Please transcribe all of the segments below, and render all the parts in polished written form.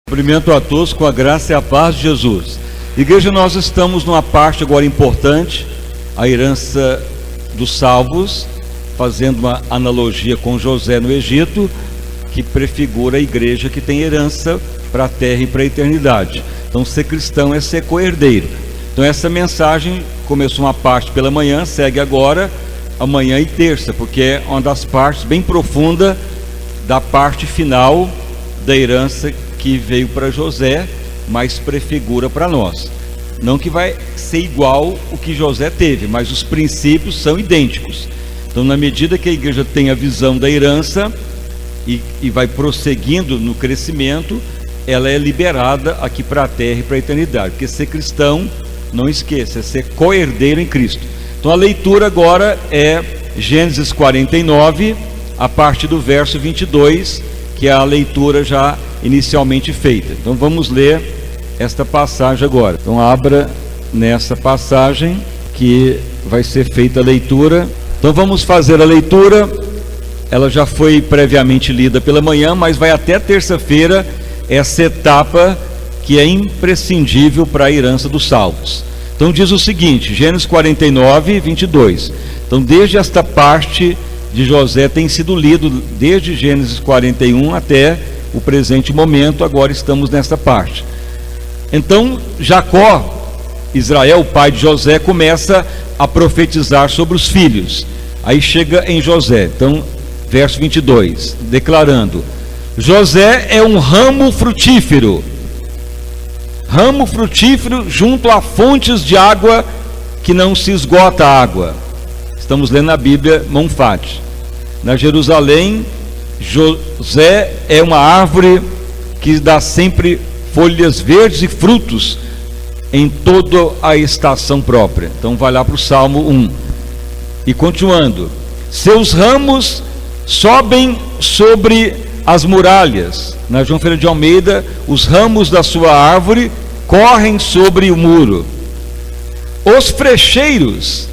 Cumprimento a todos com a graça e a paz de Jesus. Igreja, nós estamos numa parte agora importante, a herança dos salvos, fazendo uma analogia com José no Egito, que prefigura a igreja que tem herança para a terra e para a eternidade. Então, ser cristão é ser co-herdeiro. Então, essa mensagem começou uma parte pela manhã, segue agora, amanhã e terça, porque é uma das partes bem profunda da parte final da herança que veio para José, mas prefigura para nós. Não que vai ser igual o que José teve, mas os princípios são idênticos. Então, na medida que a igreja tem a visão da herança e vai prosseguindo no crescimento, ela é liberada aqui para a terra e para a eternidade. Porque ser cristão, não esqueça, é ser co-herdeiro em Cristo. Então, a leitura agora é Gênesis 49, a partir do verso 22, que é a leitura já inicialmente feita. Então vamos ler esta passagem agora. Então abra nessa passagem que vai ser feita a leitura. Então vamos fazer a leitura. Ela já foi previamente lida pela manhã, mas vai até terça-feira essa etapa que é imprescindível para a herança dos salvos. Então diz o seguinte, Gênesis 49, 22. Então desde esta parte de José tem sido lido desde Gênesis 41 até o presente momento. Agora estamos nesta parte. Então Jacó, Israel, o pai de José, começa a profetizar sobre os filhos. Aí chega em José. Então verso 22, declarando: José é um ramo frutífero junto a fontes de água que não se esgota a água. Estamos lendo na Bíblia Monfate. Na Jerusalém, José é uma árvore que dá sempre folhas verdes e frutos em toda a estação própria. Então vai lá para o Salmo 1. E continuando: seus ramos sobem sobre as muralhas. Na João Ferreira de Almeida, os ramos da sua árvore correm sobre o muro. Os frecheiros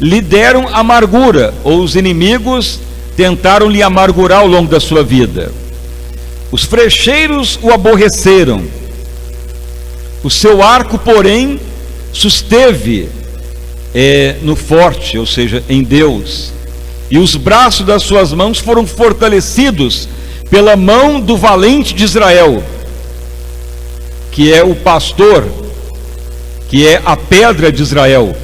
lhe deram amargura, ou os inimigos tentaram lhe amargurar ao longo da sua vida. Os frecheiros o aborreceram. O seu arco, porém, susteve no forte, ou seja, em Deus. E os braços das suas mãos foram fortalecidos pela mão do valente de Israel, que é o pastor, que é a pedra de Israel,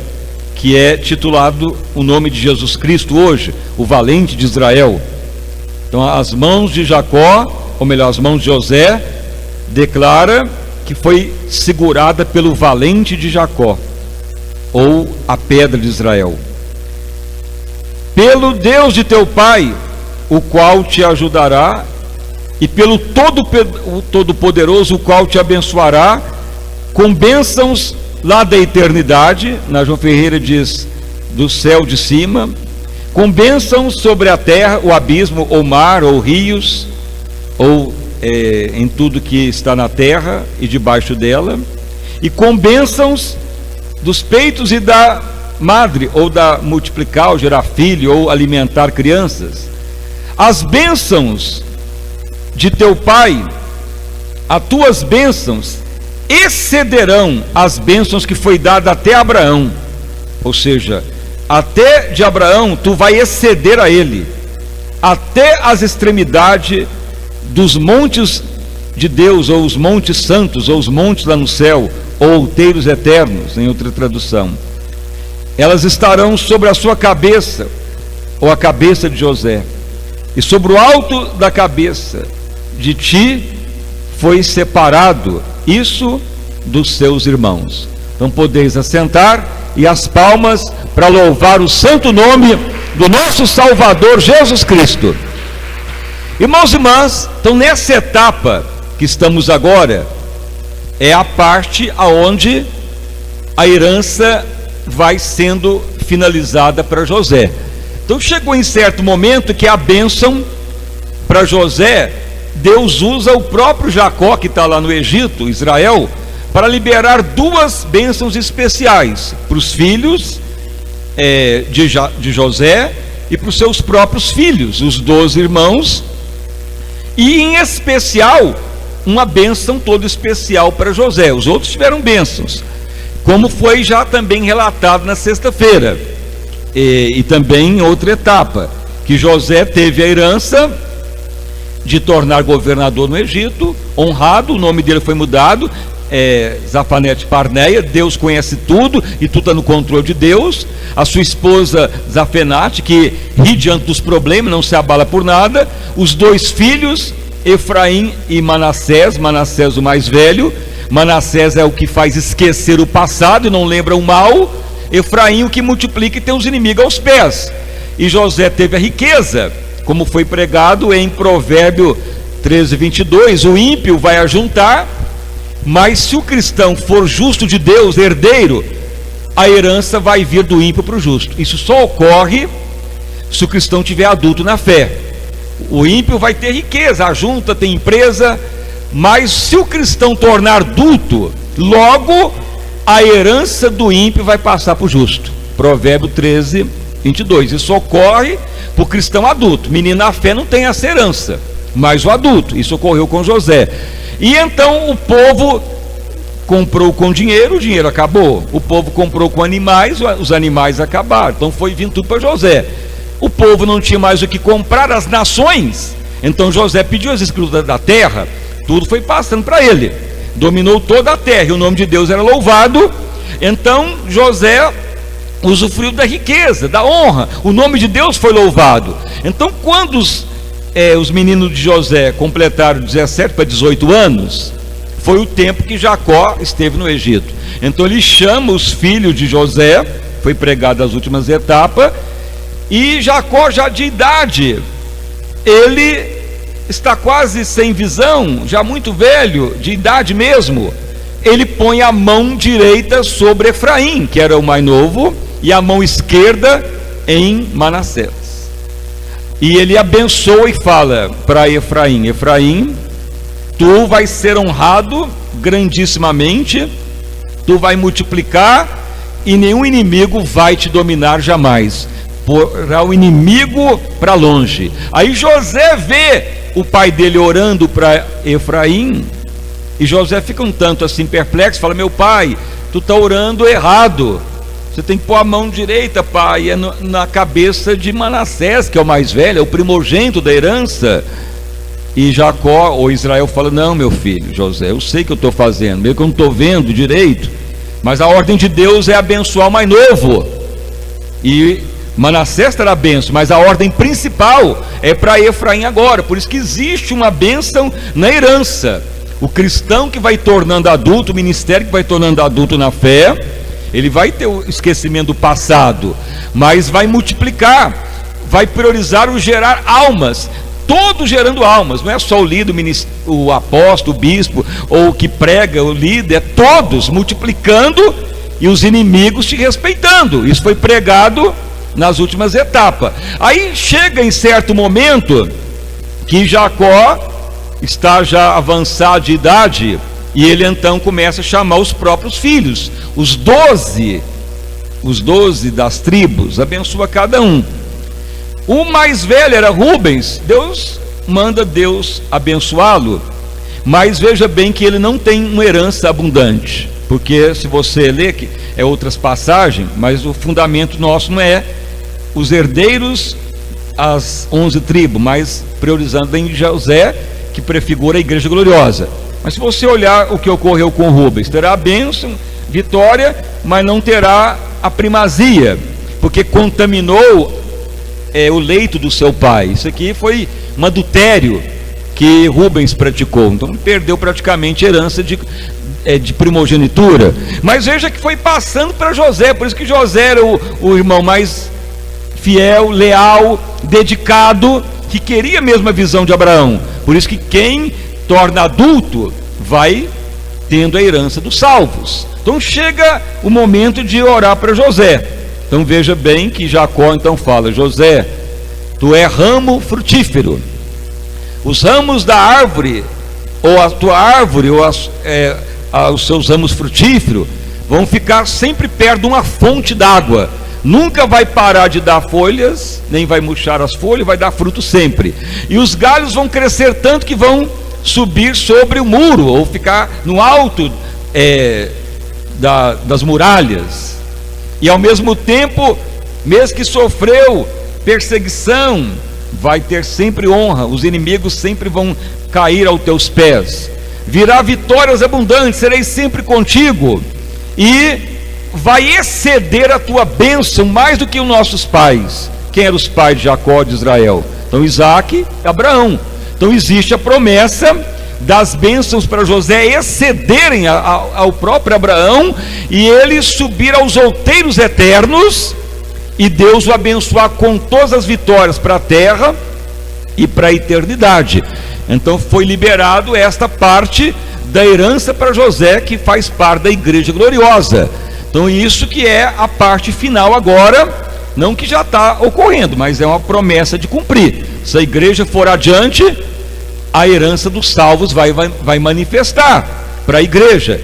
que é titulado o nome de Jesus Cristo hoje, o valente de Israel. Então as mãos de Jacó, ou melhor, as mãos de José, declara que foi segurada pelo valente de Jacó, ou a pedra de Israel. Pelo Deus de teu pai, o qual te ajudará, e pelo Todo-Poderoso, o qual te abençoará, com bênçãos lá da eternidade. Na João Ferreira diz do céu de cima, com bênçãos sobre a terra, o abismo, ou mar, ou rios, ou em tudo que está na terra e debaixo dela, e com bênçãos dos peitos e da madre, ou da multiplicar, ou gerar filho, ou alimentar crianças. As bênçãos de teu pai, as tuas bênçãos excederão as bênçãos que foi dada até Abraão. Ou seja, até de Abraão tu vai exceder a ele, até as extremidades dos montes de Deus, ou os montes santos, ou os montes lá no céu, ou outeiros eternos, em outra tradução. Elas estarão sobre a sua cabeça, ou a cabeça de José, e sobre o alto da cabeça de ti foi separado isso dos seus irmãos. Então podeis assentar, e as palmas para louvar o santo nome do nosso Salvador Jesus Cristo. Irmãos e irmãs, então nessa etapa que estamos agora, é a parte aonde a herança vai sendo finalizada para José. Então chegou em certo momento que a bênção para José, Deus usa o próprio Jacó, que está lá no Egito, Israel, para liberar duas bênçãos especiais para os filhos de José e para os seus próprios filhos, os 12 irmãos, e em especial uma bênção toda especial para José. Os outros tiveram bênçãos, como foi já também relatado na sexta-feira, e também em outra etapa, que José teve a herança de tornar governador no Egito, honrado, o nome dele foi mudado, Zafanete Parneia. Deus conhece tudo e tudo está no controle de Deus. A sua esposa Zafenate, que ri diante dos problemas, não se abala por nada. Os 2 filhos, Efraim e Manassés, Manassés o mais velho. Manassés é o que faz esquecer o passado e não lembra o mal. Efraim o que multiplica e tem os inimigos aos pés. E José teve a riqueza, como foi pregado em Provérbio 13:22, o ímpio vai ajuntar, mas se o cristão for justo de Deus, herdeiro, a herança vai vir do ímpio para o justo. Isso só ocorre se o cristão tiver adulto na fé. O ímpio vai ter riqueza, ajunta, tem empresa, mas se o cristão tornar adulto, logo a herança do ímpio vai passar para o justo. Provérbio 13:22. Isso ocorre para o cristão adulto. Menino na fé não tem essa herança, mas o adulto. Isso ocorreu com José. E então o povo comprou com dinheiro, o dinheiro acabou. O povo comprou com animais, os animais acabaram. Então foi vindo tudo para José. O povo não tinha mais o que comprar, as nações. Então José pediu as escrituras da terra, tudo foi passando para ele. Dominou toda a terra e o nome de Deus era louvado. Então José usufruiu da riqueza, da honra. O nome de Deus foi louvado. Então quando os meninos de José completaram 17 para 18 anos, foi o tempo que Jacó esteve no Egito. Então ele chama os filhos de José, foi pregado as últimas etapas, e Jacó já de idade, ele está quase sem visão, já muito velho, de idade mesmo. Ele põe a mão direita sobre Efraim, que era o mais novo, e a mão esquerda em Manassés. E ele abençoa e fala para Efraim: Efraim, tu vais ser honrado grandissimamente, tu vai multiplicar e nenhum inimigo vai te dominar jamais. Porá o inimigo para longe. Aí José vê o pai dele orando para Efraim, e José fica um tanto assim perplexo, fala: meu pai, tu está orando errado. Você tem que pôr a mão direita, pai, na cabeça de Manassés, que é o mais velho, é o primogênito da herança. E Jacó, ou Israel, fala: não, meu filho, José, eu sei que eu estou fazendo, mesmo que eu não estou vendo direito, mas a ordem de Deus é abençoar o mais novo. E Manassés terá bênção, mas a ordem principal é para Efraim agora. Por isso que existe uma bênção na herança. O cristão que vai tornando adulto, o ministério que vai tornando adulto na fé, ele vai ter o esquecimento do passado, mas vai multiplicar, vai priorizar o gerar almas, todos gerando almas. Não é só o líder, o apóstolo, o bispo, ou o que prega, o líder, é todos multiplicando e os inimigos te respeitando. Isso foi pregado nas últimas etapas. Aí chega em certo momento que Jacó está já avançado de idade, e ele então começa a chamar os próprios filhos, os 12 das tribos, abençoa cada um. O mais velho era Rubens, manda Deus abençoá-lo, mas veja bem que ele não tem uma herança abundante, porque se você ler, que é outras passagens, mas o fundamento nosso não é os herdeiros, as 11 tribos, mas priorizando em José, que prefigura a igreja gloriosa. Mas se você olhar o que ocorreu com Rubens, terá a bênção, vitória, mas não terá a primazia, porque contaminou o leito do seu pai. Isso aqui foi um adultério que Rubens praticou, então perdeu praticamente a herança de primogenitura. Mas veja que foi passando para José, por isso que José era o irmão mais fiel, leal, dedicado, que queria a mesma visão de Abraão. Por isso que quem torna adulto vai tendo a herança dos salvos. Então chega o momento de orar para José. Então veja bem que Jacó então fala: José, tu é ramo frutífero. Os ramos da árvore, ou a tua árvore, ou os seus ramos frutíferos, vão ficar sempre perto de uma fonte d'água. Nunca vai parar de dar folhas, nem vai murchar as folhas, vai dar fruto sempre. E os galhos vão crescer tanto que vão subir sobre o muro, ou ficar no alto das muralhas. E ao mesmo tempo, mesmo que sofreu perseguição, vai ter sempre honra, os inimigos sempre vão cair aos teus pés. Virá vitórias abundantes, serei sempre contigo, e vai exceder a tua bênção mais do que os nossos pais. Quem eram os pais de Jacó, de Israel? Então Isaac e Abraão. Então existe a promessa das bênçãos para José excederem ao próprio Abraão, e ele subir aos outeiros eternos, e Deus o abençoar com todas as vitórias para a terra e para a eternidade. Então foi liberado esta parte da herança para José, que faz parte da igreja gloriosa. Então isso que é a parte final agora, não que já está ocorrendo, mas é uma promessa de cumprir. Se a igreja for adiante, a herança dos salvos vai manifestar para a igreja.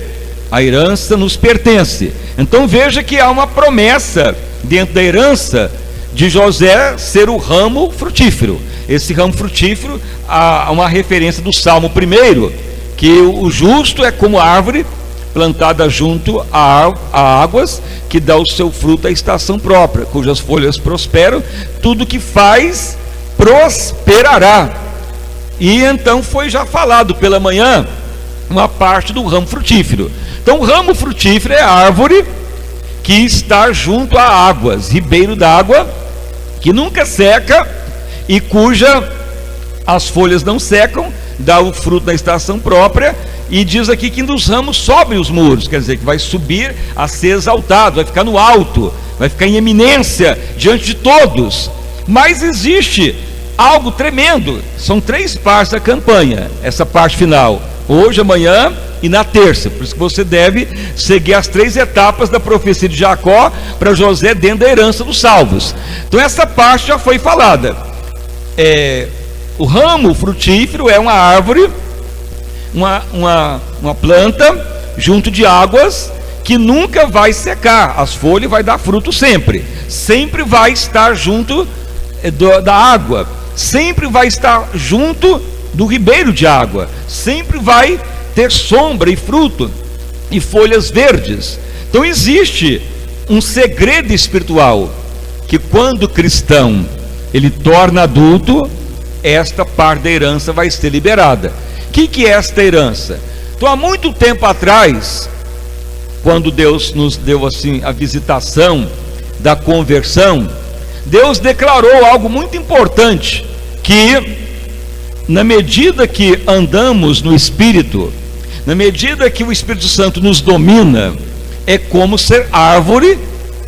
A herança nos pertence. Então veja que há uma promessa dentro da herança de José ser o ramo frutífero. Esse ramo frutífero, há uma referência do Salmo 1, que o justo é como árvore plantada junto a águas, que dá o seu fruto à estação própria, cujas folhas prosperam, tudo que faz prosperará. E então foi já falado pela manhã uma parte do ramo frutífero. Então o ramo frutífero é a árvore que está junto a águas, ribeiro d'água, que nunca seca e cuja as folhas não secam, dá o fruto na estação própria. E diz aqui que dos ramos sobem os muros, quer dizer que vai subir a ser exaltado, vai ficar no alto, vai ficar em eminência diante de todos. Mas existe algo tremendo, são 3 partes da campanha, essa parte final, hoje, amanhã e na terça. Por isso que você deve seguir as 3 etapas da profecia de Jacó para José dentro da herança dos salvos. Então essa parte já foi falada. O ramo frutífero é uma árvore, uma planta junto de águas, que nunca vai secar, as folhas vai dar fruto sempre vai estar junto da água, sempre vai estar junto do ribeiro de água, sempre vai ter sombra e fruto e folhas verdes. Então existe um segredo espiritual, que quando o cristão ele torna adulto, esta parte da herança vai ser liberada. O que é esta herança? Então há muito tempo atrás, quando Deus nos deu assim a visitação da conversão, Deus declarou algo muito importante, que na medida que andamos no Espírito, na medida que o Espírito Santo nos domina, é como ser árvore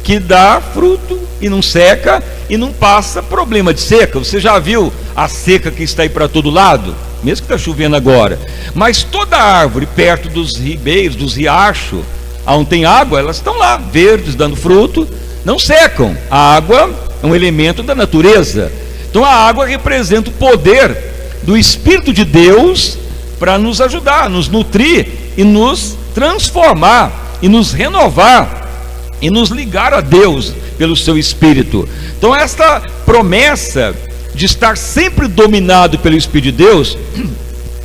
que dá fruto e não seca e não passa problema de seca. Você já viu a seca que está aí para todo lado? Mesmo que está chovendo agora, mas toda árvore perto dos ribeiros, dos riachos, onde tem água, elas estão lá, verdes, dando fruto, não secam. A água é um elemento da natureza. Então a água representa o poder do Espírito de Deus para nos ajudar, nos nutrir e nos transformar e nos renovar e nos ligar a Deus pelo seu Espírito. Então esta promessa de estar sempre dominado pelo Espírito de Deus,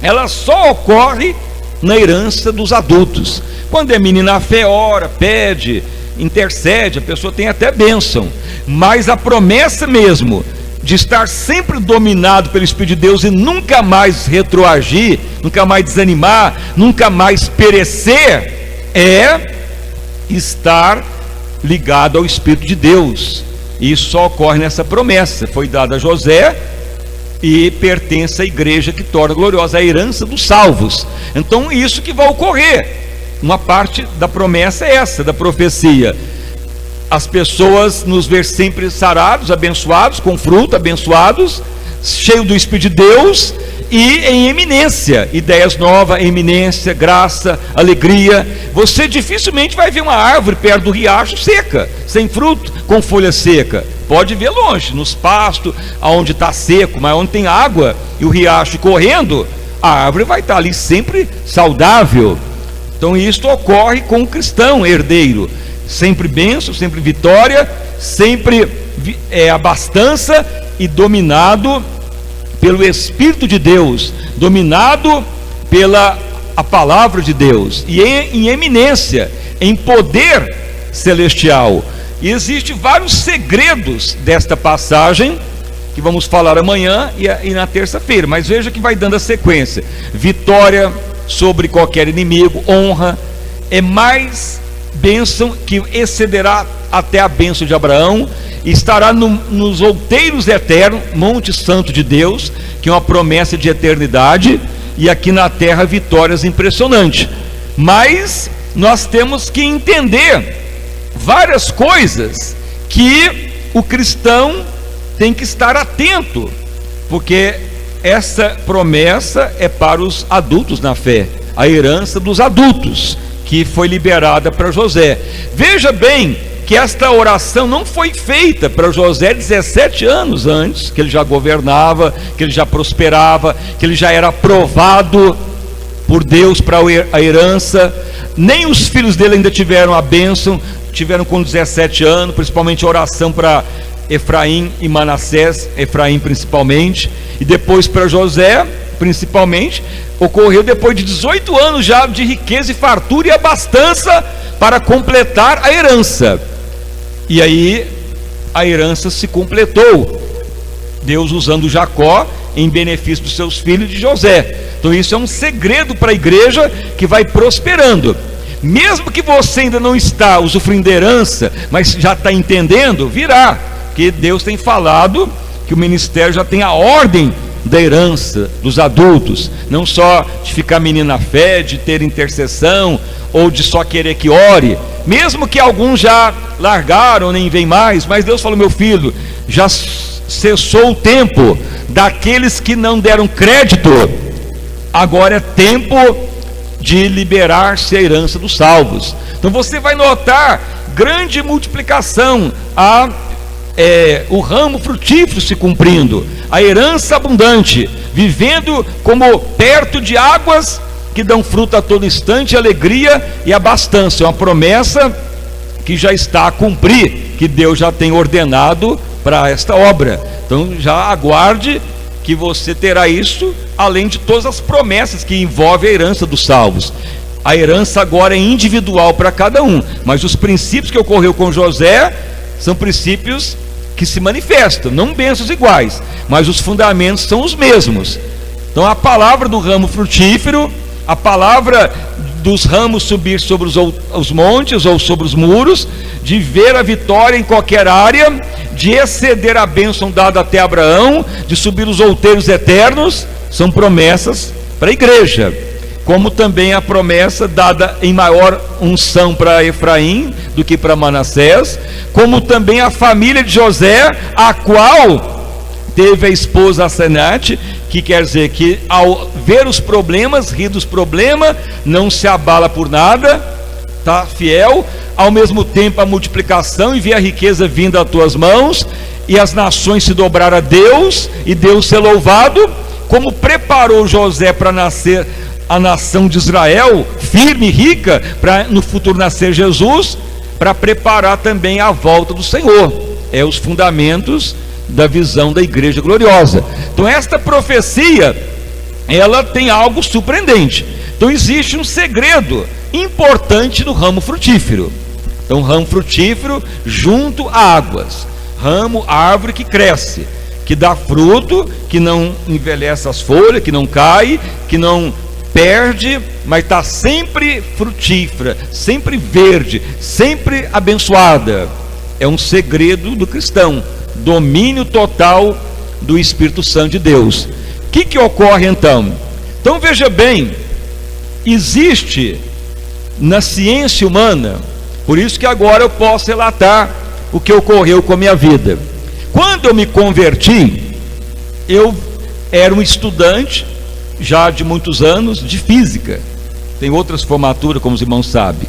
ela só ocorre na herança dos adultos. Quando é menina, a fé ora, pede, intercede, a pessoa tem até bênção, mas a promessa mesmo de estar sempre dominado pelo Espírito de Deus e nunca mais retroagir, nunca mais desanimar, nunca mais perecer, é estar ligado ao Espírito de Deus. E isso só ocorre nessa promessa, foi dada a José e pertence à igreja que torna gloriosa, a herança dos salvos. Então isso que vai ocorrer, uma parte da promessa é essa, da profecia. As pessoas nos ver sempre sarados, abençoados, com fruto, abençoados, cheios do Espírito de Deus e em eminência, ideias novas, eminência, graça, alegria. Você dificilmente vai ver uma árvore perto do riacho seca, sem fruto, com folha seca. Pode ver longe, nos pastos, onde está seco, mas onde tem água e o riacho correndo, a árvore vai estar ali sempre saudável. Então isto ocorre com o cristão herdeiro, sempre bênção, sempre vitória, sempre abastança e dominado pelo Espírito de Deus, dominado pela a palavra de Deus e em eminência, em poder celestial. E existem vários segredos desta passagem que vamos falar amanhã e na terça-feira, mas veja que vai dando a sequência: vitória sobre qualquer inimigo, honra, é mais bênção que excederá até a bênção de Abraão, estará nos outeiros eternos, Monte Santo de Deus, que é uma promessa de eternidade, e aqui na terra vitórias impressionantes. Mas nós temos que entender várias coisas que o cristão tem que estar atento, porque essa promessa é para os adultos na fé, a herança dos adultos que foi liberada para José. Veja bem que esta oração não foi feita para José 17 anos antes, que ele já governava, que ele já prosperava, que ele já era aprovado por Deus para a herança. Nem os filhos dele ainda tiveram a bênção, tiveram com 17 anos, principalmente a oração para Efraim e Manassés, Efraim principalmente, e depois para José principalmente, ocorreu depois de 18 anos já de riqueza e fartura e abastança para completar a herança. E aí a herança se completou, Deus usando Jacó em benefício dos seus filhos de José. Então isso é um segredo para a igreja que vai prosperando. Mesmo que você ainda não está usufruindo da herança, mas já está entendendo, virá, porque Deus tem falado que o ministério já tem a ordem da herança dos adultos, não só de ficar menino na fé, de ter intercessão, ou de só querer que ore, mesmo que alguns já largaram, nem vem mais, mas Deus falou: meu filho, já cessou o tempo daqueles que não deram crédito, agora é tempo de liberar-se a herança dos salvos. Então você vai notar grande multiplicação, o ramo frutífero se cumprindo, a herança abundante, vivendo como perto de águas que dão fruto a todo instante, alegria e abastança. É uma promessa que já está a cumprir, que Deus já tem ordenado para esta obra. Então já aguarde que você terá isso, além de todas as promessas que envolvem a herança dos salvos. A herança agora é individual para cada um, mas os princípios que ocorreu com José são princípios que se manifestam, não bênçãos iguais, mas os fundamentos são os mesmos. Então a palavra do ramo frutífero, a palavra dos ramos subir sobre os montes ou sobre os muros, de ver a vitória em qualquer área, de exceder a bênção dada até Abraão, de subir os outeiros eternos, são promessas para a igreja, como também a promessa dada em maior unção para Efraim do que para Manassés, como também a família de José, a qual teve a esposa Asenate, que quer dizer que ao ver os problemas, rir dos problemas, não se abala por nada, está fiel, ao mesmo tempo a multiplicação, e vê a riqueza vindo às tuas mãos, e as nações se dobraram a Deus, e Deus ser louvado, como preparou José para nascer a nação de Israel, firme e rica, para no futuro nascer Jesus, para preparar também a volta do Senhor. É os fundamentos da visão da igreja gloriosa. Então esta profecia, ela tem algo surpreendente. Então existe um segredo importante no ramo frutífero. Então ramo frutífero junto a águas, ramo, árvore que cresce, que dá fruto, que não envelhece as folhas, que não cai, que não perde, mas está sempre frutífera, sempre verde, sempre abençoada. É um segredo do cristão, domínio total do Espírito Santo de Deus. O que ocorre então? Então veja bem, existe na ciência humana, por isso que agora eu posso relatar o que ocorreu com a minha vida. Quando eu me converti, eu era um estudante já de muitos anos de física, tem outras formaturas como os irmãos sabem,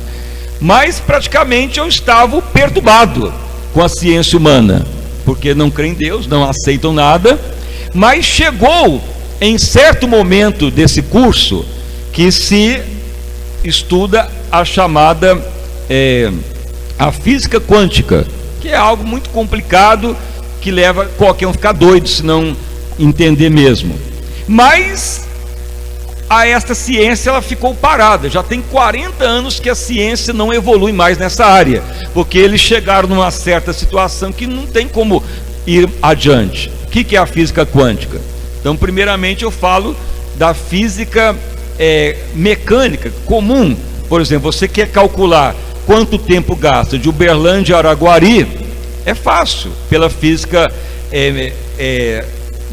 mas praticamente eu estava perturbado com a ciência humana, porque não creem em Deus, não aceitam nada. Mas chegou em certo momento desse curso que se estuda a chamada a física quântica, que é algo muito complicado, que leva qualquer um a ficar doido se não entender mesmo. Mas esta ciência ela ficou parada. Já tem 40 anos que a ciência não evolui mais nessa área, porque eles chegaram numa certa situação que não tem como ir adiante. O que é a física quântica? Então, primeiramente eu falo da física mecânica comum. Por exemplo, você quer calcular quanto tempo gasta de Uberlândia a Araguari, é fácil, pela física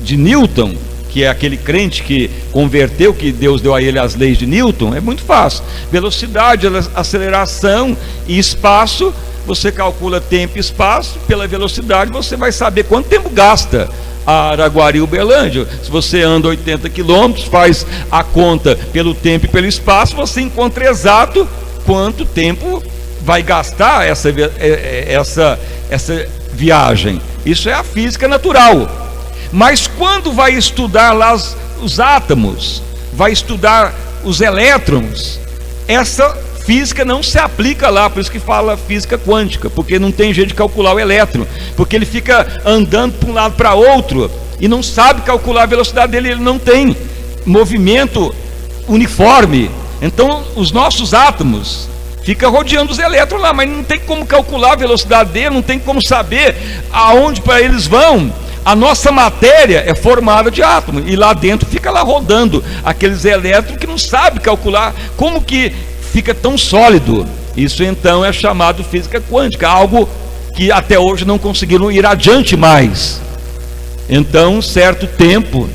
de Newton, que é aquele crente que converteu, que Deus deu a ele as leis de Newton. É muito fácil. Velocidade, aceleração e espaço, você calcula tempo e espaço, pela velocidade você vai saber quanto tempo gasta a Araguari e Uberlândia. Se você anda 80 quilômetros, faz a conta pelo tempo e pelo espaço, você encontra exato quanto tempo vai gastar essa viagem. Isso é a física natural. Mas quando vai estudar lá os átomos, vai estudar os elétrons, essa física não se aplica lá. Por isso que fala física quântica, porque não tem jeito de calcular o elétron, porque ele fica andando para um lado para outro e não sabe calcular a velocidade dele. Ele não tem movimento uniforme. Então os nossos átomos ficam rodeando os elétrons lá, mas não tem como calcular a velocidade dele, não tem como saber aonde para eles vão. A nossa matéria é formada de átomos, e lá dentro fica lá rodando aqueles elétrons que não sabe calcular como que fica tão sólido. Isso então é chamado física quântica, algo que até hoje não conseguiram ir adiante mais. Então, certo tempo,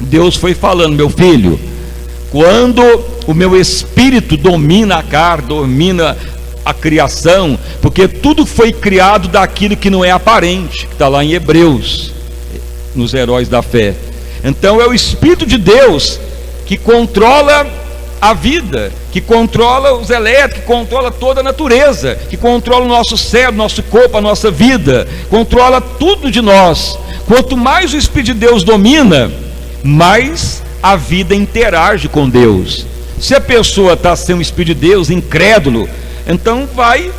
Deus foi falando: meu filho, quando o meu espírito domina a carne, domina a criação, porque tudo foi criado daquilo que não é aparente, que está lá em Hebreus, nos heróis da fé. Então é o Espírito de Deus que controla a vida, que controla os elétrons, que controla toda a natureza, que controla o nosso cérebro, nosso corpo, a nossa vida, controla tudo de nós. Quanto mais o Espírito de Deus domina, mais a vida interage com Deus. Se a pessoa está sem o Espírito de Deus, incrédulo, então vai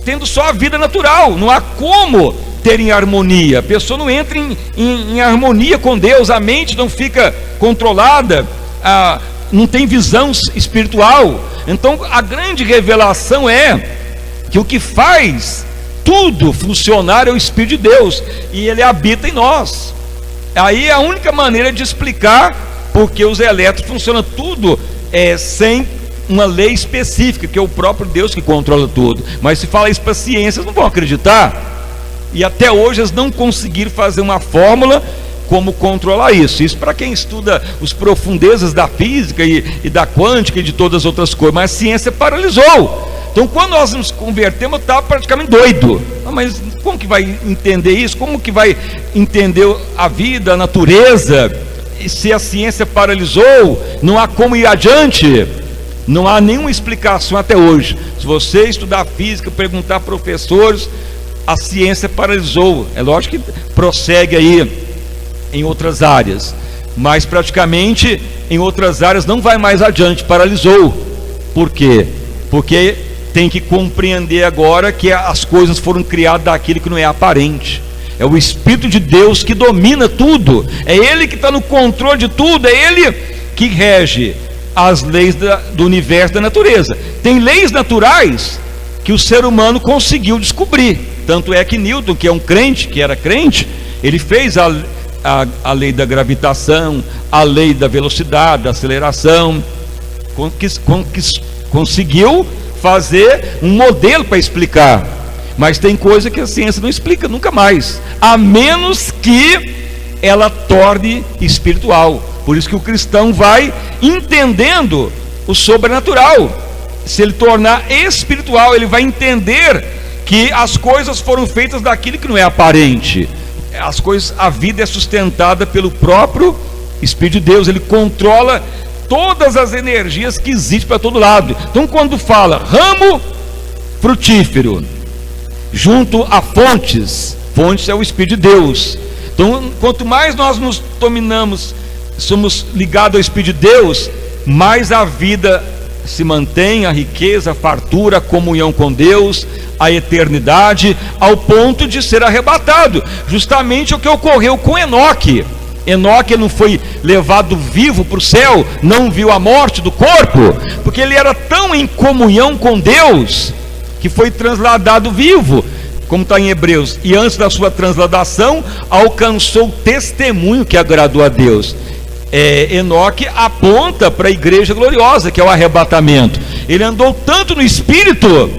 tendo só a vida natural, não há como ter em harmonia. A pessoa não entra em harmonia com Deus, a mente não fica controlada, não tem visão espiritual. Então a grande revelação é que o que faz tudo funcionar é o Espírito de Deus, e ele habita em nós. Aí é a única maneira de explicar porque os elétrons funcionam tudo sem uma lei específica, que é o próprio Deus que controla tudo. Mas se fala isso para a ciência, eles não vão acreditar, e até hoje eles não conseguiram fazer uma fórmula como controlar isso. Isso para quem estuda os profundezas da física e da quântica e de todas as outras coisas. Mas a ciência paralisou. Então quando nós nos convertemos, eu estava praticamente doido. Mas como que vai entender isso? Como que vai entender a vida, a natureza? E se a ciência paralisou, não há como ir adiante. Não há nenhuma explicação até hoje. Se você estudar física, perguntar a professores, a ciência paralisou. É lógico que prossegue aí em outras áreas, mas praticamente em outras áreas não vai mais adiante, paralisou. Por quê? Porque tem que compreender agora que as coisas foram criadas daquilo que não é aparente. É o Espírito de Deus que domina tudo, é Ele que está no controle de tudo, é Ele que rege as leis do universo, da natureza. Tem leis naturais que o ser humano conseguiu descobrir. Tanto é que Newton, que é um crente, que era crente, ele fez a lei da gravitação, a lei da velocidade, da aceleração, conseguiu fazer um modelo para explicar. Mas tem coisa que a ciência não explica nunca mais, a menos que ela torne espiritual. Por isso que o cristão vai entendendo o sobrenatural. Se ele tornar espiritual, ele vai entender que as coisas foram feitas daquilo que não é aparente. As coisas, a vida é sustentada pelo próprio Espírito de Deus. Ele controla todas as energias que existem para todo lado. Então quando fala ramo frutífero junto a fontes, fontes é o Espírito de Deus. Então quanto mais nós nos dominamos, somos ligados ao Espírito de Deus, mais a vida se mantém, a riqueza, a fartura, a comunhão com Deus, a eternidade, ao ponto de ser arrebatado. Justamente o que ocorreu com Enoque. Enoque não foi levado vivo para o céu, não viu a morte do corpo, porque ele era tão em comunhão com Deus, que foi transladado vivo, como está em Hebreus, e antes da sua transladação, alcançou o testemunho que agradou a Deus. Enoque aponta para a igreja gloriosa, que é o arrebatamento. Ele andou tanto no Espírito,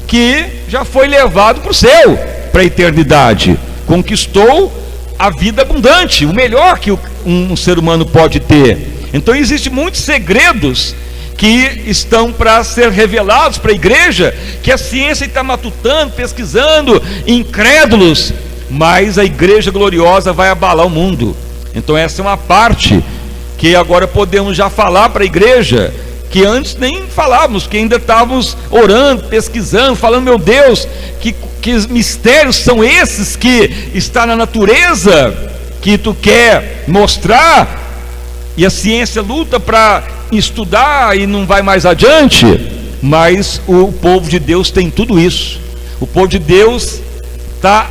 que já foi levado para o céu, para a eternidade, conquistou a vida abundante, o melhor que um ser humano pode ter. Então existem muitos segredos que estão para ser revelados para a igreja, que a ciência está matutando, pesquisando, incrédulos, mas a igreja gloriosa vai abalar o mundo. Então essa é uma parte que agora podemos já falar para a igreja, que antes nem falávamos, que ainda estávamos orando, pesquisando, falando, meu Deus, que mistérios são esses que está na natureza, que tu quer mostrar, e a ciência luta para estudar e não vai mais adiante, mas o povo de Deus tem tudo isso. O povo de Deus está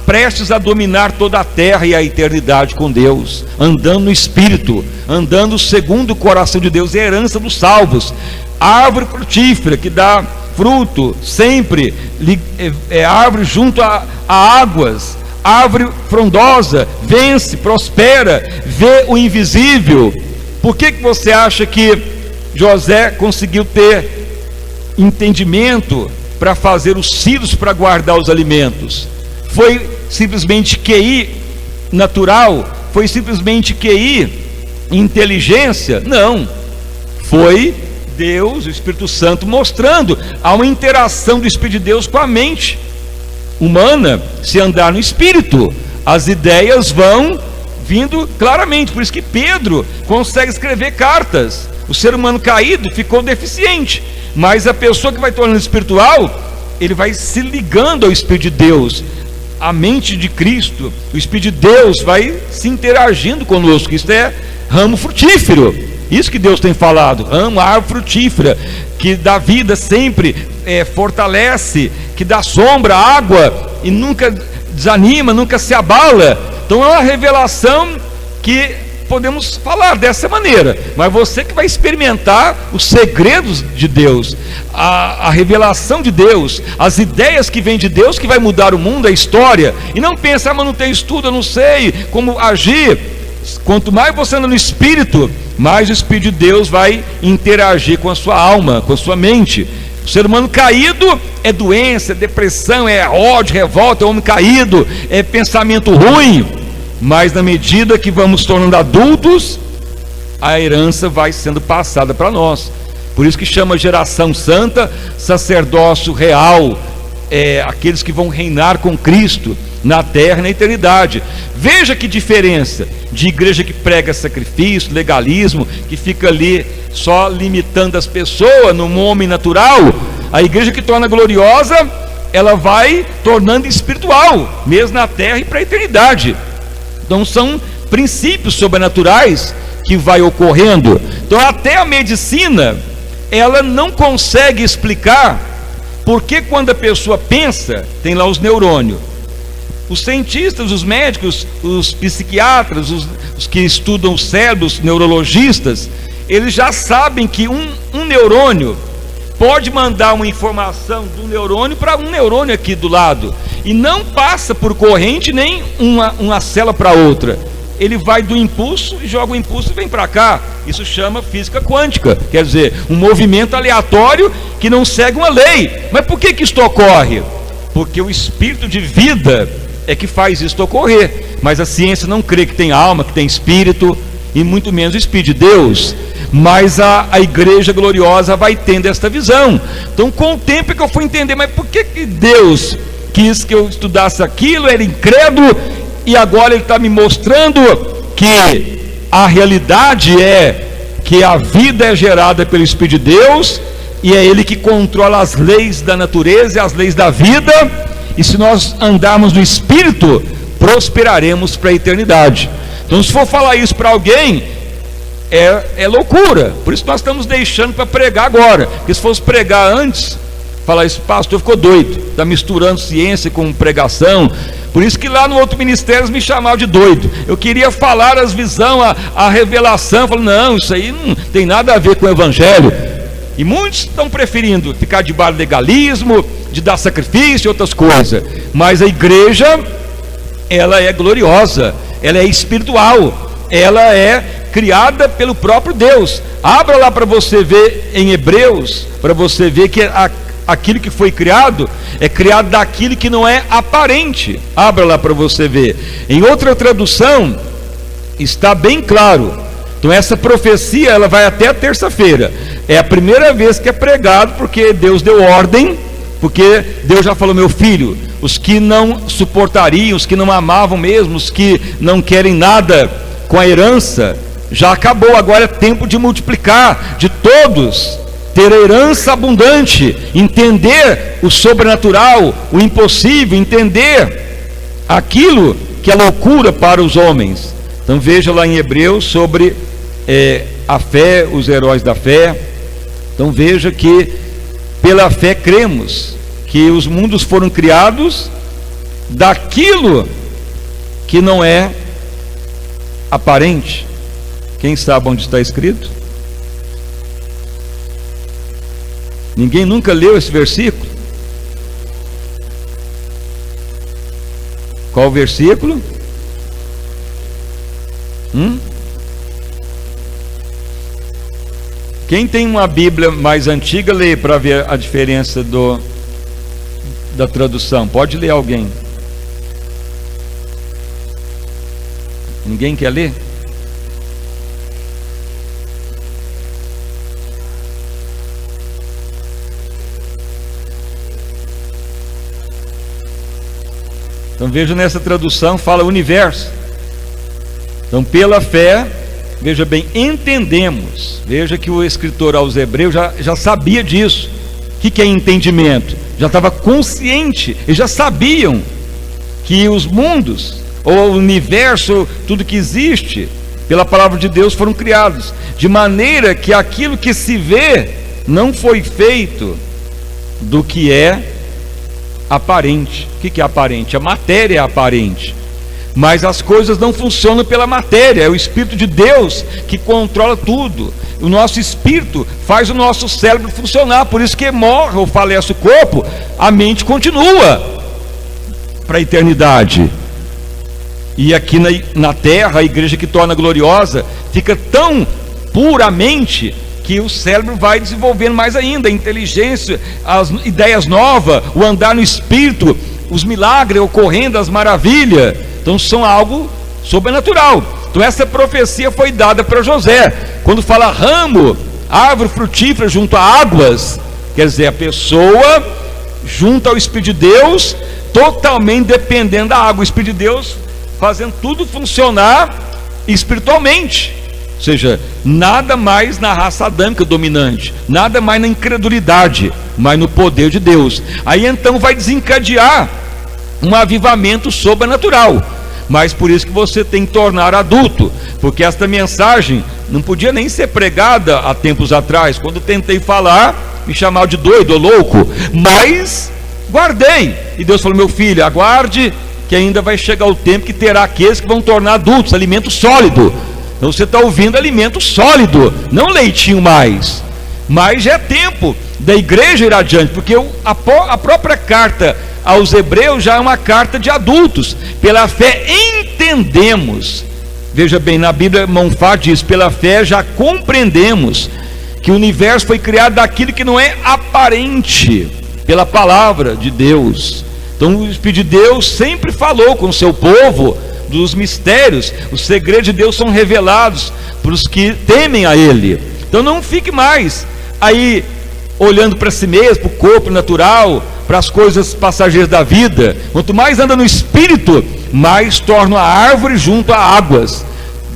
prestes a dominar toda a terra e a eternidade com Deus, andando no Espírito, andando segundo o coração de Deus, é a herança dos salvos. Árvore frutífera que dá fruto sempre, árvore junto a águas, árvore frondosa, vence, prospera, vê o invisível. Por que você acha que José conseguiu ter entendimento para fazer os cílios para guardar os alimentos? Foi simplesmente QI natural? Foi simplesmente QI inteligência? Não, foi Deus, o Espírito Santo, mostrando. Há uma interação do Espírito de Deus com a mente humana. Se andar no Espírito, as ideias vão vindo claramente. Por isso que Pedro consegue escrever cartas. O ser humano caído ficou deficiente, mas a pessoa que vai tornando espiritual, ele vai se ligando ao Espírito de Deus, a mente de Cristo. O Espírito de Deus vai se interagindo conosco. Isso é ramo frutífero. Isso que Deus tem falado, ramo, árvore frutífera, que dá vida sempre, fortalece, que dá sombra, água, e nunca desanima, nunca se abala. Então é uma revelação que podemos falar dessa maneira, mas você que vai experimentar os segredos de Deus, a revelação de Deus, as ideias que vêm de Deus, que vai mudar o mundo, a história. E não pensa, mas não tem estudo, eu não sei como agir. Quanto mais você anda no Espírito, mais o Espírito de Deus vai interagir com a sua alma, com a sua mente. O ser humano caído é doença, é depressão, é ódio, revolta, é homem caído, é pensamento ruim. Mas na medida que vamos tornando adultos, a herança vai sendo passada para nós. Por isso que chama geração santa, sacerdócio real, aqueles que vão reinar com Cristo na terra e na eternidade. Veja que diferença de igreja que prega sacrifício, legalismo, que fica ali só limitando as pessoas no homem natural. A igreja que torna gloriosa, ela vai tornando espiritual, mesmo na terra e para a eternidade. Então são princípios sobrenaturais que vai ocorrendo. Então até a medicina, ela não consegue explicar porque quando a pessoa pensa, tem lá os neurônios. Os cientistas, os médicos, os psiquiatras, os que estudam o cérebro, os neurologistas, eles já sabem que um neurônio pode mandar uma informação do neurônio para um neurônio aqui do lado, e não passa por corrente nem uma célula para outra. Ele vai do impulso e joga o impulso e vem para cá. Isso chama física quântica, quer dizer, um movimento aleatório que não segue uma lei. Mas por que isso ocorre? Porque o espírito de vida é que faz isso ocorrer. Mas a ciência não crê que tem alma, que tem espírito, e muito menos o Espírito de Deus. Mas a igreja gloriosa vai tendo esta visão. Então com o tempo é que eu fui entender, mas por que Deus quis que eu estudasse aquilo? Era incrédulo, e agora Ele está me mostrando que a realidade é que a vida é gerada pelo Espírito de Deus, e é Ele que controla as leis da natureza e as leis da vida, e se nós andarmos no Espírito, prosperaremos para a eternidade. Então se for falar isso para alguém, é loucura. Por isso nós estamos deixando para pregar agora, porque se fosse pregar antes, falar, esse pastor ficou doido, está misturando ciência com pregação. Por isso que lá no outro ministério eles me chamavam de doido. Eu queria falar as visões, a revelação. Eu falei, não, isso aí não tem nada a ver com o evangelho. E muitos estão preferindo ficar debaixo do legalismo, de dar sacrifício e outras coisas. Mas a igreja, ela é gloriosa, ela é espiritual, ela é criada pelo próprio Deus. Abra lá para você ver em Hebreus, para você ver que aquilo que foi criado é criado daquilo que não é aparente. Abra lá para você ver. Em outra tradução está bem claro. Então essa profecia, ela vai até a terça-feira. É a primeira vez que é pregado, porque Deus deu ordem, porque Deus já falou, meu filho, os que não suportariam, os que não amavam mesmo, os que não querem nada com a herança, já acabou. Agora é tempo de multiplicar, de todos ter a herança abundante, entender o sobrenatural, o impossível, entender aquilo que é loucura para os homens. Então veja lá em Hebreus sobre a fé, os heróis da fé. Então veja que pela fé cremos que os mundos foram criados daquilo que não é aparente. Quem sabe onde está escrito? Ninguém nunca leu esse versículo? Qual o versículo? Quem tem uma Bíblia mais antiga, lê para ver a diferença da tradução. Pode ler alguém? Ninguém quer ler? Então veja, nessa tradução fala universo. Então pela fé, veja bem, entendemos. Veja que o escritor aos Hebreus já sabia disso. O que é entendimento? Já estava consciente, eles já sabiam que os mundos, ou o universo, tudo que existe, pela palavra de Deus foram criados, de maneira que aquilo que se vê não foi feito do que é aparente. O que é aparente? A matéria é aparente, mas as coisas não funcionam pela matéria. É o Espírito de Deus que controla tudo. O nosso espírito faz o nosso cérebro funcionar. Por isso que morre ou falece o corpo, a mente continua para a eternidade. E aqui na terra, a igreja que torna gloriosa fica tão puramente que o cérebro vai desenvolvendo mais ainda a inteligência, as ideias novas, o andar no espírito, os milagres ocorrendo, as maravilhas. Então são algo sobrenatural. Então essa profecia foi dada para José. Quando fala ramo, árvore frutífera junto a águas, quer dizer, a pessoa junto ao Espírito de Deus, totalmente dependendo da água. O Espírito de Deus fazendo tudo funcionar espiritualmente. Ou seja, nada mais na raça adâmica dominante, nada mais na incredulidade, mas no poder de Deus. Aí então vai desencadear um avivamento sobrenatural. Mas por isso que você tem que tornar adulto, porque esta mensagem não podia nem ser pregada há tempos atrás. Quando eu tentei falar, me chamaram de doido ou louco, mas guardei. E Deus falou, meu filho, aguarde, que ainda vai chegar o tempo que terá aqueles que vão tornar adultos, alimento sólido. Então você está ouvindo alimento sólido, não leitinho mais. Mas já é tempo da igreja ir adiante, porque a própria carta aos Hebreus já é uma carta de adultos. Pela fé entendemos. Veja bem, na Bíblia Monfá diz, pela fé já compreendemos que o universo foi criado daquilo que não é aparente, pela palavra de Deus. Então o Espírito de Deus sempre falou com o seu povo dos mistérios. Os segredos de Deus são revelados para os que temem a Ele. Então não fique mais aí olhando para si mesmo, para o corpo natural, para as coisas passageiras da vida. Quanto mais anda no Espírito, mais torna a árvore junto a águas,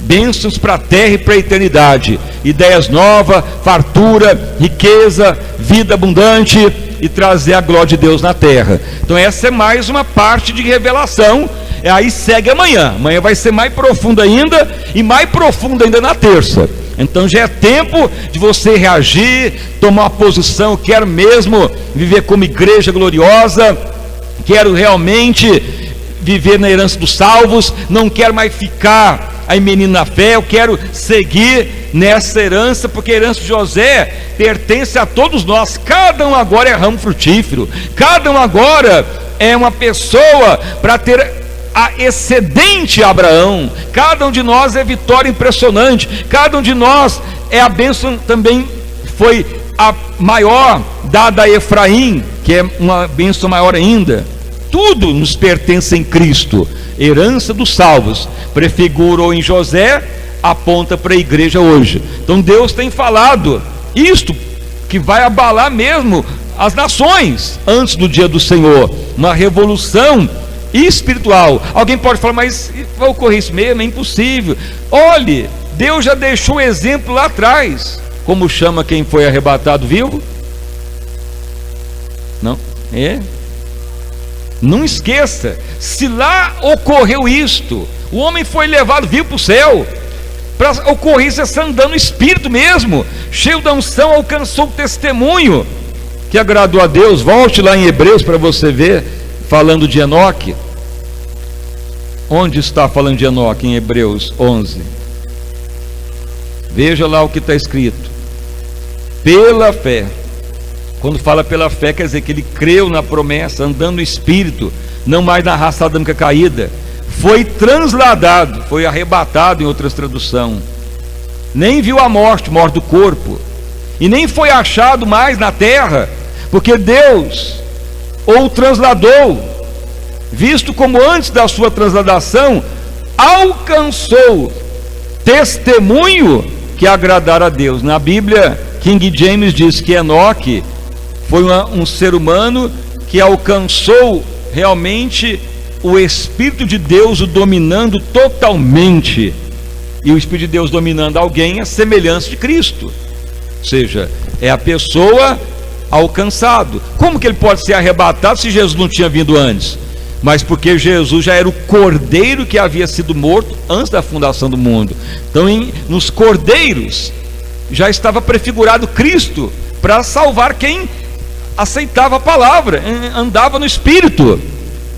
bênçãos para a terra e para a eternidade, ideias novas, fartura, riqueza, vida abundante, e trazer a glória de Deus na terra. Então essa é mais uma parte de revelação. Aí segue amanhã vai ser mais profundo ainda, e mais profundo ainda na terça. Então já é tempo de você reagir, tomar uma posição. Eu quero mesmo viver como igreja gloriosa, quero realmente viver na herança dos salvos, não quero mais ficar aí menino na fé, eu quero seguir nessa herança, porque a herança de José pertence a todos nós. Cada um agora é ramo frutífero, cada um agora é uma pessoa para ter a excedente Abraão. Cada um de nós é vitória impressionante, cada um de nós é a bênção também, foi a maior dada a Efraim, que é uma bênção maior ainda. Tudo nos pertence em Cristo, herança dos salvos. Prefigurou em José, aponta para a igreja hoje. Então Deus tem falado isto, que vai abalar mesmo as nações antes do dia do Senhor, uma revolução espiritual. Alguém pode falar, mas vai ocorrer isso mesmo? É impossível. Olhe, Deus já deixou o exemplo lá atrás. Como chama quem foi arrebatado vivo? Não? Não esqueça, se lá ocorreu isto, o homem foi levado vivo para o céu, para ocorrer isso, essa andando no Espírito mesmo, cheio da unção, alcançou o testemunho que agradou a Deus. Volte lá em Hebreus para você ver, falando de Enoque. Onde está falando de Enoque? Em Hebreus 11. Veja lá o que está escrito: pela fé. Quando fala pela fé, quer dizer que ele creu na promessa, andando no Espírito, não mais na raça adâmica caída. Foi transladado, foi arrebatado, em outras traduções. Nem viu a morte do corpo, e nem foi achado mais na terra, porque Deus o transladou, visto como antes da sua transladação alcançou testemunho que agradara a Deus. Na Bíblia, King James diz que Enoque foi um ser humano que alcançou realmente o Espírito de Deus o dominando totalmente. E o Espírito de Deus dominando alguém é semelhança de Cristo, ou seja, é a pessoa alcançado. Como que ele pode ser arrebatado se Jesus não tinha vindo antes? Mas porque Jesus já era o cordeiro que havia sido morto antes da fundação do mundo. Então nos cordeiros já estava prefigurado Cristo para salvar quem aceitava a palavra, andava no Espírito.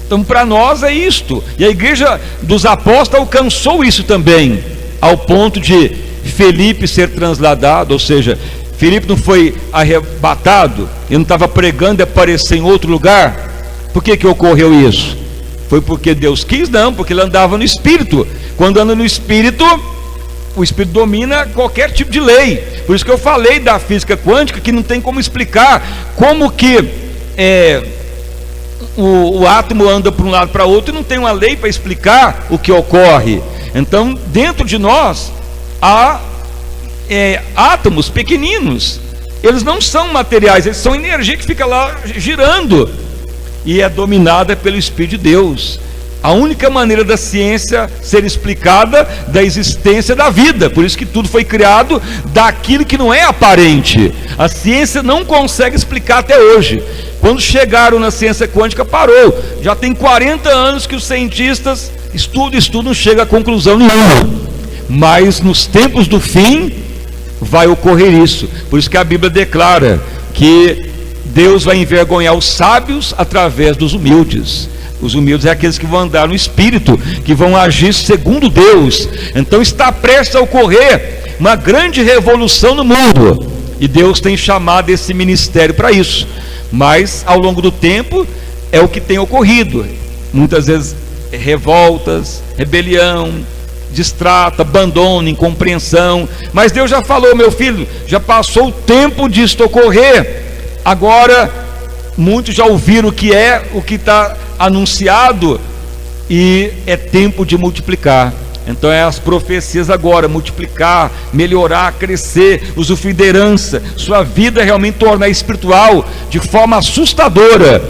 Então para nós é isto, e a igreja dos apóstolos alcançou isso também, ao ponto de Felipe ser transladado. Ou seja, Felipe não foi arrebatado, ele não estava pregando e apareceu em outro lugar. Por que ocorreu isso? Foi porque Deus quis? Não, porque ele andava no Espírito. Quando anda no Espírito, o Espírito domina qualquer tipo de lei. Por isso que eu falei da física quântica, que não tem como explicar como que o átomo anda para um lado para outro, e não tem uma lei para explicar o que ocorre. Então dentro de nós há átomos pequeninos, eles não são materiais, eles são energia que fica lá girando, e é dominada pelo Espírito de Deus. A única maneira da ciência ser explicada da existência da vida. Por isso que tudo foi criado daquilo que não é aparente. A ciência não consegue explicar até hoje. Quando chegaram na ciência quântica, parou. Já tem 40 anos que os cientistas estudam, não chegam a conclusão nenhuma. Mas nos tempos do fim vai ocorrer isso. Por isso que a Bíblia declara que Deus vai envergonhar os sábios através dos humildes. Os humildes é aqueles que vão andar no Espírito, que vão agir segundo Deus. Então está prestes a ocorrer uma grande revolução no mundo, e Deus tem chamado esse ministério para isso. Mas ao longo do tempo é o que tem ocorrido, muitas vezes revoltas, rebelião, distrato, abandono, incompreensão. Mas Deus já falou: meu filho, já passou o tempo disto ocorrer. Agora muitos já ouviram o que está anunciado, e é tempo de multiplicar. Então é as profecias agora: multiplicar, melhorar, crescer, usufruir da herança, sua vida realmente tornar espiritual de forma assustadora.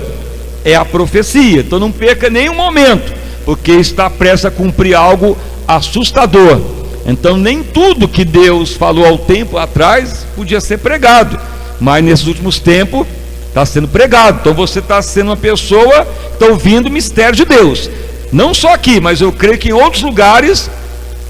É a profecia. Então não perca nenhum momento, porque está prestes a cumprir algo assustador. Então nem tudo que Deus falou ao tempo atrás podia ser pregado, mas nesses últimos tempos está sendo pregado. Então você está sendo uma pessoa que está ouvindo o mistério de Deus, não só aqui, mas eu creio que em outros lugares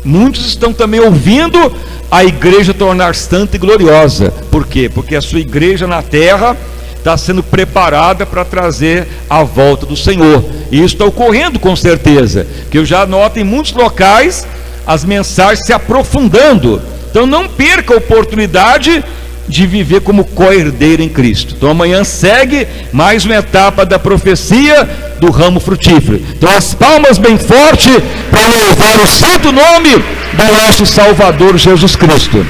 muitos estão também ouvindo a igreja tornar santa e gloriosa. Por quê? Porque a sua igreja na terra está sendo preparada para trazer a volta do Senhor, e isso está ocorrendo com certeza, que eu já noto em muitos locais as mensagens se aprofundando. Então não perca a oportunidade de viver como co-herdeiro em Cristo. Então amanhã segue mais uma etapa da profecia do ramo frutífero. Então as palmas bem forte para louvar o santo nome do nosso Salvador Jesus Cristo.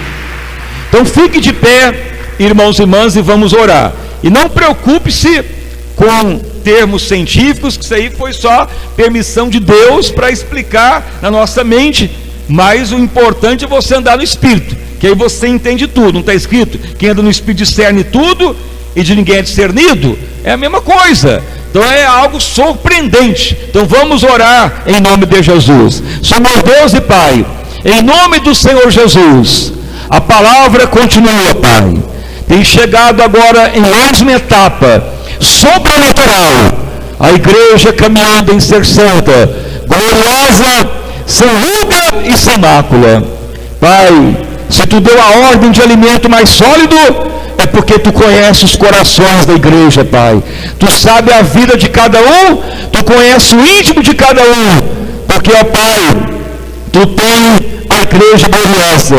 Então fique de pé, irmãos e irmãs, e vamos orar. E não preocupe-se com termos científicos, que isso aí foi só permissão de Deus para explicar na nossa mente, mas o importante é você andar no Espírito, que aí você entende tudo. Não está escrito? Quem anda no Espírito discerne tudo, e de ninguém é discernido? É a mesma coisa. Então é algo surpreendente. Então vamos orar em nome de Jesus. Senhor Deus e Pai, em nome do Senhor Jesus, a palavra continua, Pai. Tem chegado agora em mais uma etapa sobrenatural, a igreja caminhando em ser santa, gloriosa, sem ruga e sem mácula. Pai, se tu deu a ordem de alimento mais sólido, é porque tu conheces os corações da igreja, Pai. Tu sabe a vida de cada um, tu conheces o íntimo de cada um, porque, ó Pai, tu tem a igreja gloriosa.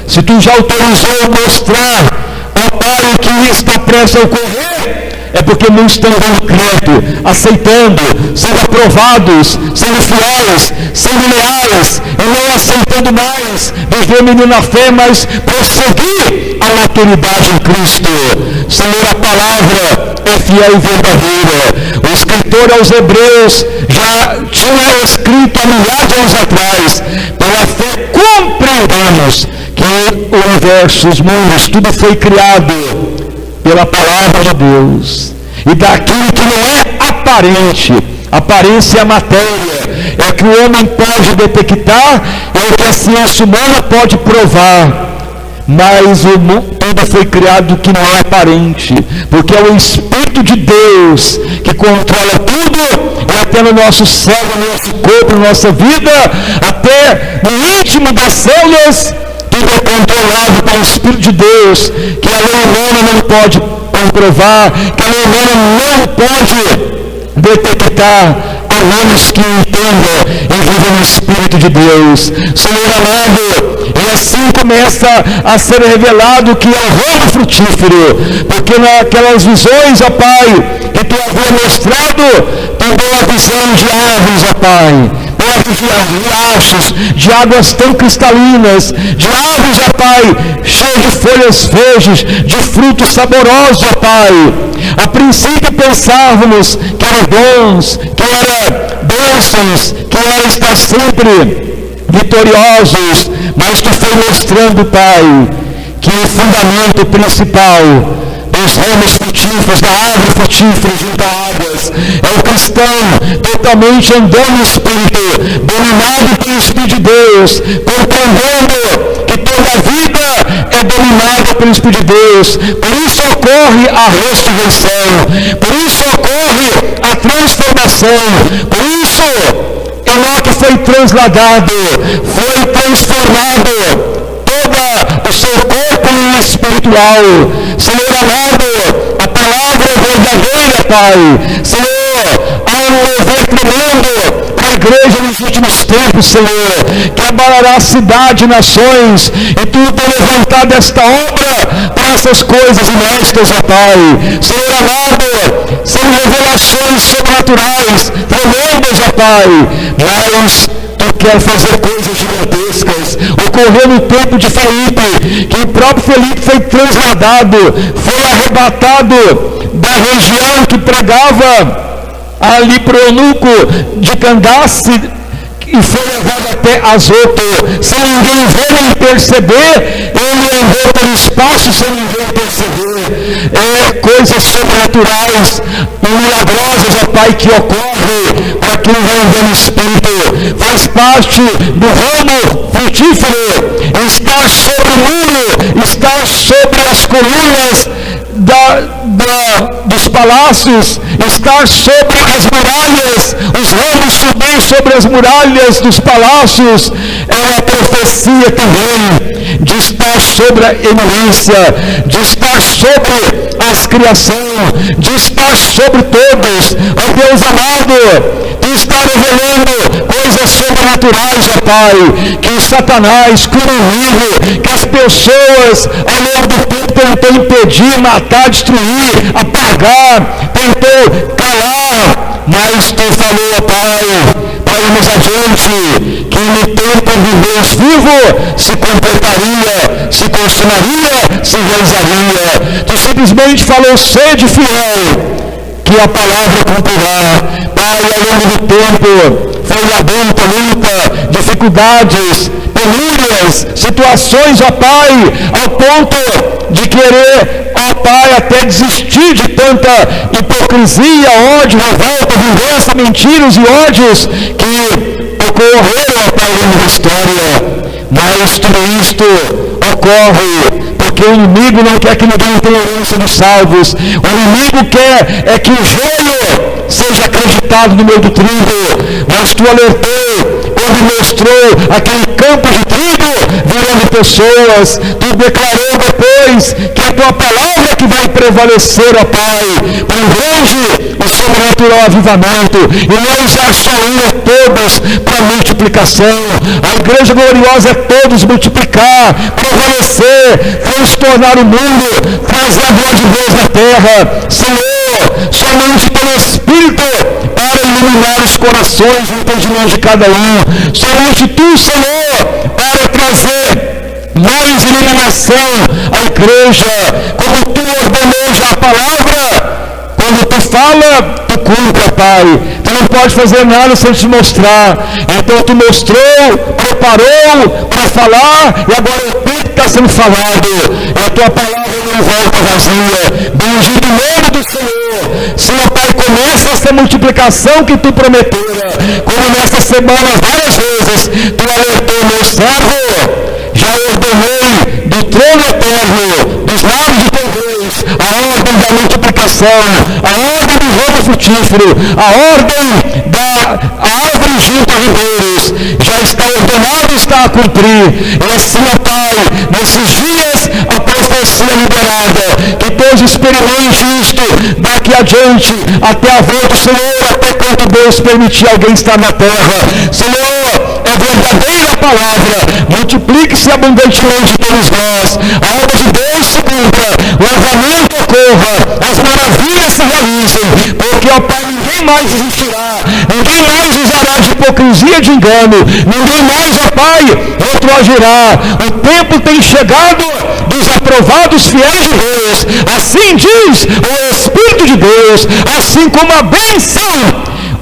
Se tu já autorizou a mostrar, ó Pai, o que está prestes a ocorrer, é porque não estão dando crédito, aceitando, sendo aprovados, sendo fiéis, sendo leais, e não aceitando mais viver menino na fé, mas prosseguir a maturidade em Cristo. Senhor, a palavra é fiel e verdadeira. O escritor aos Hebreus já tinha escrito há milhares de anos atrás: pela fé compreendemos que o universo, os mundos, tudo foi criado pela palavra de Deus, e daquilo que não é aparente. Aparência é a matéria, é que o homem pode detectar, é o que a ciência humana pode provar, mas o mundo todo foi criado do que não é aparente, porque é o Espírito de Deus que controla tudo, e até no nosso cérebro, no nosso corpo, na nossa vida, até no íntimo das células, tudo é controlado pelo Espírito de Deus, que a lei humana não pode comprovar, que a lei humana não pode detectar, a menos que entenda e viva no Espírito de Deus. Senhor amado, e assim começa a ser revelado que é o ramo frutífero, porque naquelas visões, ó Pai, que tu havia mostrado, também a visão de árvores, ó Pai, de riachos, de águas tão cristalinas, de árvores, ó Pai, cheias de folhas verdes, de frutos saborosos, ó Pai. A princípio pensávamos que eram dons, que eram bênçãos, que era estar sempre vitoriosos, mas tu foi mostrando, Pai, que o fundamento principal dos ramos frutíferos, da árvore frutífera junto a águas, é o cristão totalmente andando no Espírito, dominado pelo Espírito de Deus, compreendendo que toda a vida é dominada pelo Espírito de Deus. Por isso ocorre a ressurreição, por isso ocorre a transformação, por isso Enoque foi transladado, foi transformado, todo o seu corpo espiritual. Senhor amado, a palavra é verdadeira, Pai. Senhor, há um mover tremendo para a igreja nos últimos tempos, Senhor, que abalará a cidade e nações, e tu tem levantado esta obra para essas coisas inéditas, ó Pai. Senhor amado, são revelações sobrenaturais, tremendas, ó Pai, mas tu quer fazer coisas gigantescas. Ocorreu no tempo de Felipe, que o próprio Felipe foi transladado, foi arrebatado da região que pregava ali para o eunuco de Candace, e foi levado até Azoto, sem ninguém ver nem perceber. Ele andou pelo espaço sem ninguém perceber. Coisas sobrenaturais e milagrosas, ó Pai, que ocorre para quem vai andar no Espírito. Faz parte do ramo frutífero, está sobre o muro, está sobre as colunas dos palácios, estar sobre as muralhas, os ramos subir sobre as muralhas dos palácios, é uma profecia também de estar sobre a eminência, de estar sobre as criações, de estar sobre todos. Ó Deus amado, Tu está revelando coisas sobrenaturais, ó Pai, que o Satanás, que o inimigo, que as pessoas ao longo do tempo tentou impedir, matar, destruir, apagar, tentou calar, mas Tu falou, ó Pai, para irmos adiante, que no tempo de Deus vivo se completaria, se consumaria, se realizaria. Tu simplesmente falou, sede fiel, que a palavra cumprirá. Pai, ao longo do tempo, foi luta, dificuldades, penúrias, situações, ó Pai, ao ponto de querer, ó Pai, até desistir de tanta hipocrisia, ódio, revolta, vingança, mentiras e ódios que ocorreram, ó Pai, ao longo da história. Mas tudo isto ocorre porque o inimigo não quer que ninguém tenha herança dos salvos. O inimigo quer é que o joio seja acreditado no meio do trigo. Mas Tu alertou quando mostrou aquele campo de trigo virando pessoas. Tu declarou depois que a Tua palavra é que vai prevalecer, ó Pai, para um grande e sobrenatural avivamento, e não usar só um, é todos para multiplicação. A igreja gloriosa é todos multiplicar, prevalecer, transtornar o mundo, trazer a glória de Deus na terra. Senhor, somente pelo Espírito para iluminar os corações e o entendimento de cada um. Somente Tu, Senhor, para trazer mais iluminação à igreja, como Tu ordenou já a palavra. Quando Tu fala, Tu cumpre, Pai. Tu não pode fazer nada sem Te mostrar. Então Tu mostrou, preparou para falar, e agora o tempo está sendo falado. E a Tua palavra não volta vazia. Bendito o nome do Senhor. Senhor Pai, começa essa multiplicação que Tu prometera. Como nessa semana, várias vezes, Tu alertou meu servo. Já ordenei do trono eterno, dos lábios de Teu Deus, a ordem da multiplicação, a ordem do ramo frutífero, a ordem da árvore junto a ribeiros, já está ordenado e está a cumprir. E assim, ó Pai, nesses dias, a profecia liberada, que todos experimentem isto daqui adiante, até a volta do Senhor, até quando Deus permitir alguém estar na terra. Senhor, é verdadeira a palavra, multiplique-se abundantemente em todos nós, a obra de Deus se cumpra, o avivamento ocorra, as maravilhas se realizem, porque, ó Pai, ninguém mais existirá, ninguém mais usará de hipocrisia, de engano, ninguém mais, ó Pai, retroagirá. O tempo tem chegado dos aprovados fiéis de Deus, assim diz o Espírito de Deus, assim como a bênção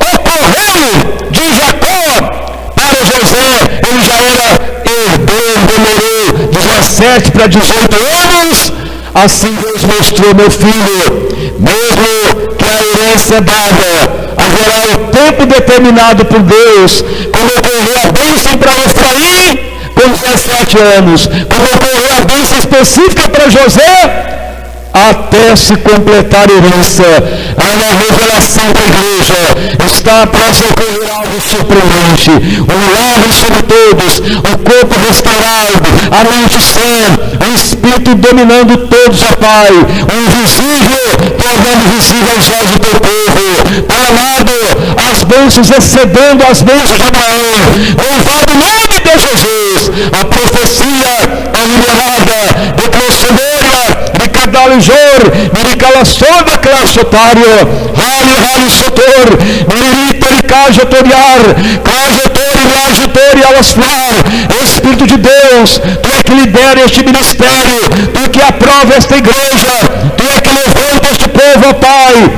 ocorreu de Jacó para José. Ele já era herdeiro, demorou 17 para 18 anos, assim Deus mostrou, meu filho, mesmo que a herança é dada, haverá um tempo determinado por Deus, como ocorreu a bênção para Efraim com 17 anos, como ocorreu a bênção específica para José, até se completar a herança. Há uma revelação da igreja, está para ocorrer algo surpreendente, um milagre sobre todos, o corpo restaurado, a mente sã, o Espírito dominando todos, ó Pai, o invisível tornando visível aos olhos do Teu povo. Pai amado, as bênçãos excedendo as bênçãos de Abraão. Louvado o nome de Jesus. A profecia é liberada de Clossoneira, de Cadalejor, de Calaçoda, Classotário, Rali, Sotor, Mirita, Cajatoriar, Cajator e Lajator e Alasflar. Espírito de Deus, Tu é que lidera este ministério, Tu é que aprova esta igreja, Tu é que levanta este povo, ó Pai.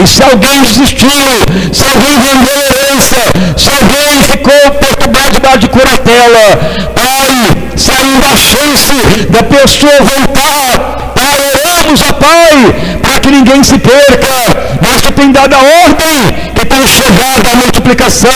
E se alguém desistiu, se alguém vendeu herança, se alguém ficou perturbado de curatela, Pai, se ainda há chance da pessoa voltar, Pai, oramos, ó Pai, para que ninguém se perca, mas Tu tem dado a ordem, que tem chegado a multiplicação,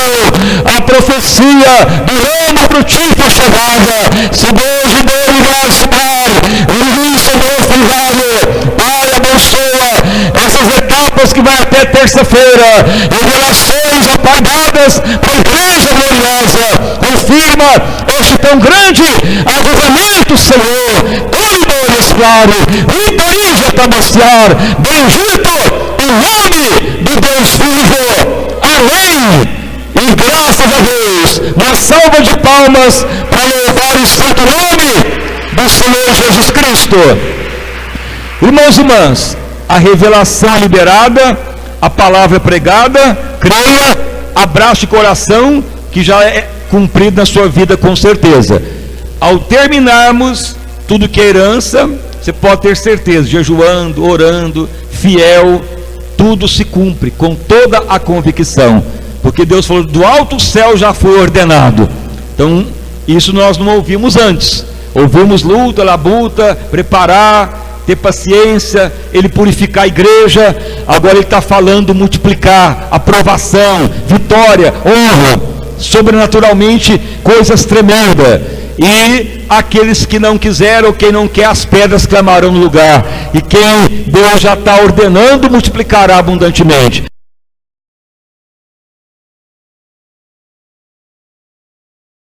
a profecia do ramo frutífero chegada. Se Deus de Deus irá ajudar, o Senhor privado, Pai, abençoa essas etapas que vai até até terça-feira, revelações apagadas para a igreja gloriosa, confirma este tão grande avivamento, Senhor, corredores claro, vitorija tabaciar, bendito o nome do Deus vivo, amém. E graças a Deus, uma salva de palmas para louvar o santo nome do Senhor Jesus Cristo. Irmãos e irmãs, a revelação é liberada, a palavra é pregada, creia, abrace o coração, que já é cumprido na sua vida com certeza. Ao terminarmos tudo que é herança, você pode ter certeza, jejuando, orando, fiel, tudo se cumpre com toda a convicção. Porque Deus falou, do alto céu já foi ordenado. Então, isso nós não ouvimos antes. Ouvimos luta, labuta, preparar, ter paciência, Ele purificar a igreja. Agora Ele está falando multiplicar, aprovação, vitória, honra, sobrenaturalmente coisas tremendas. E aqueles que não quiseram, quem não quer, as pedras clamarão no lugar. E quem Deus já está ordenando, multiplicará abundantemente.